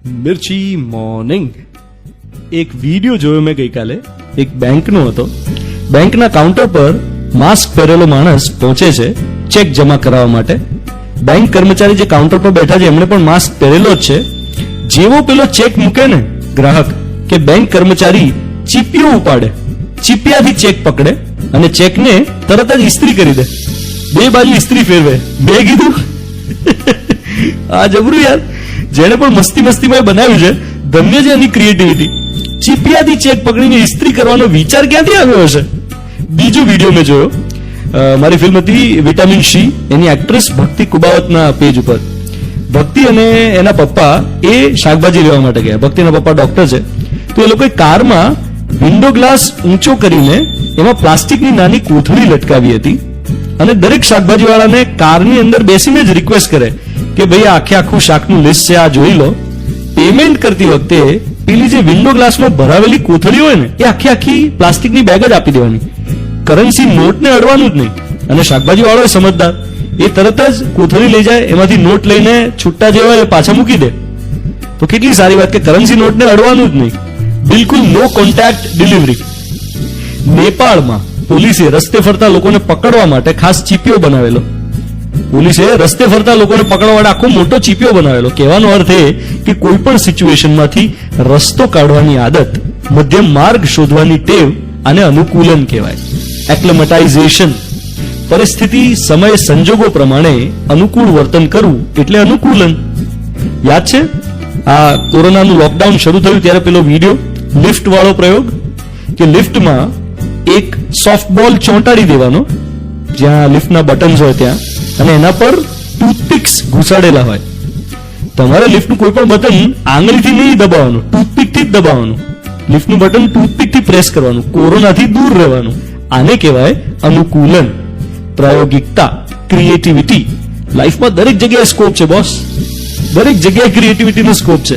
મિર્ચી morning. એક video જોયો મેં ગઈકાલે, એક બેંકનો હતો. બેંકના કાઉન્ટર પર માસ્ક પહેરેલો માણસ પહોંચે છે ચેક જમા કરાવવા માટે. બેંક કર્મચારી જે કાઉન્ટર પર બેઠા છે એમણે પણ માસ્ક પહેરેલો જ છે. જેવો પેલો ચેક મૂકે ને ગ્રાહક કે બેંક કર્મચારી ચીપિયો ઉપાડે, ચીપિયાથી ચેક પકડે અને ચેકને તરત જ ઇસ્ત્રી કરી દે. બે બાજુ ઇસ્ત્રી ફેરવે. બે કીધું આ જબરું યાર. જેને પણ મસ્તીમાં બનાવ્યું છે, ધન્ય છે એની ક્રિએટિવિટી. ચીપિયાથી ચેક પકડીને ઇસ્ત્રી કરવાનો વિચાર ક્યાંથી આવ્યો હશે? બીજો વિડીયો મેં જોયો, મારી ફિલ્મ હતી વિટામિન સી. એની એક્ટ્રેસ ભક્તિ કુબાવતના પેજ ઉપર. ભક્તિ અને એના પપ્પા એ શાકભાજી લેવા માટે ગયા. ભક્તિના પપ્પા ડોક્ટર છે, તો એ લોકોએ કારમાં વિન્ડો ગ્લાસ ઊંચો કરીને એમાં પ્લાસ્ટિકની નાની કોથળી લટકાવી હતી અને દરેક શાકભાજી વાળાને કારની અંદર બેસીને જ રિક્વેસ્ટ કરે કે ભાઈ આખું શાકનું લિસ્ટ છે, આ જોઈ લો. પેમેન્ટ કરતી વખતે પેલી જે વિન્ડો ગ્લાસમાં ભરાવેલી કોથળી હોય ને એ આખી પ્લાસ્ટિકની બેગ જ આપી દેવાની. કરન્સી નોટને અડવાનું જ નહીં. અને શાકભાજી વાળો સમજદાર, એ તરત જ કોથળી લઈ જાય, એમાંથી નોટ લઈને છૂટા જેવા એ પાછા મૂકી દે. તો કેટલી સારી વાત કે કરન્સી નોટને અડવાનું જ નહીં. બિલકુલ નો કોન્ટેક્ટ ડિલિવરી. નેપાળમાં પોલીસે રસ્તે ફરતા લોકોને પકડવા માટે ખાસ ચીપિયો બનાવેલો. પોલીસે રસ્તે ફરતા લોકોને પકડવા માટે આખો મોટો ચીપિયો બનાવેલો. કહેવાનો અર્થ એ કે કોઈ પણ સિચ્યુએશનમાંથી રસ્તો કાઢવાની આદત, મધ્યમ માર્ગ શોધવાની ટેવ, આને અનુકૂલન કહેવાય. એક્લેમેટાઇઝેશન. પરિસ્થિતિ, સમય, સંજોગો પ્રમાણે અનુકૂળ વર્તન કરવું એટલે અનુકૂલન. યાદ છે આ કોરોનાનું લોકડાઉન શરૂ થયું ત્યારે પેલો વિડીયો, લિફ્ટ વાળો પ્રયોગ, કે લિફ્ટમાં એક સોફ્ટબોલ ચોંટાડી દેવાનો જ્યાં લિફ્ટના બટન્સ હોય ત્યાં, અને એના પર ટૂથપિક્સ ઘુસાડેલા હોય. તમારે લિફ્ટનું કોઈ પણ બટન આંગળીથી નહીં દબાવવાનું, ટૂથપિકથી જ દબાવવાનું. લિફ્ટનું બટન ટૂથપિકથી પ્રેસ કરવાનું. કોરોનાથી દૂર રહેવાનું. આને કહેવાય અનુકૂલન. પ્રાયોગિકતા, ક્રિએટિવિટી. લાઈફમાં દરેક જગ્યાએ સ્કોપ છે બોસ. દરેક જગ્યાએ ક્રિએટિવિટીનો સ્કોપ છે.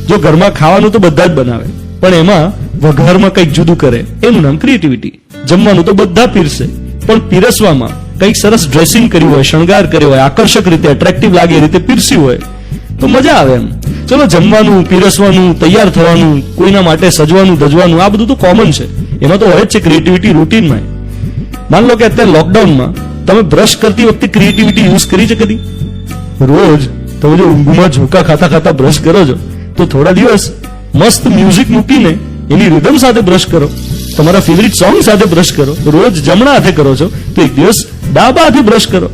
જો ઘરમાં ખાવાનું તો બધા જ બનાવે, પણ એમાં વઘારમાં કંઈક જુદું કરે, એનું નામ ક્રિએટિવિટી. જમવાનું તો બધા પીરસે, પણ પીરસવામાં કંઈક સરસ ડ્રેસિંગ કર્યું હોય, શણગાર કર્યો હોય, આકર્ષક રીતે, એટ્રેક્ટિવ લાગે એ રીતે પીરસ્યું હોય તો મજા આવે એમ. ચલો, જમવાનું, પીરસવાનું, તૈયાર થવાનું, કોઈના માટે સજવાનું ધજવાનું, આ બધું તો કોમન છે. એમાં તો હોય જ છે ક્રિએટિવિટી રૂટીનમાં. માન લો કે અત્યારે લોકડાઉનમાં તમે બ્રશ કરતી વખતે ક્રિએટિવિટી યુઝ કરી છે કદી? રોજ તમે જો ઊંઘમાં ઝોકા ખાતા બ્રશ કરો છો તો થોડા દિવસ મસ્ત મ્યુઝિક મૂકીને એની રિધમ સાથે બ્રશ કરો, તમારા ફેવરિટ સોંગ સાથે બ્રશ કરો. રોજ જમણા હાથે કરો છો તો એક દિવસ ડાબા હાથે બ્રશ કરો.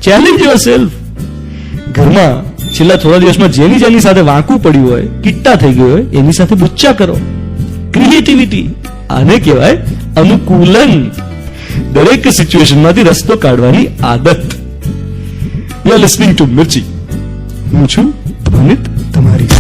Challenge yourself. ઘરમાં છેલ્લા થોડા દિવસમાં જેની સાથે વાંકું પડ્યું હોય, કિટ્ટા થઈ ગયું હોય, એની સાથે બુચ્ચા કરો. ક્રિએટિવિટી. આને કહેવાય અનુકૂલન. દરેક સિચ્યુએશનમાંથી રસ્તો કાઢવાની આદત. યુ આર લિસનિંગ ટુ મિર્ચી. હું છું ધ્વનિત તમારી.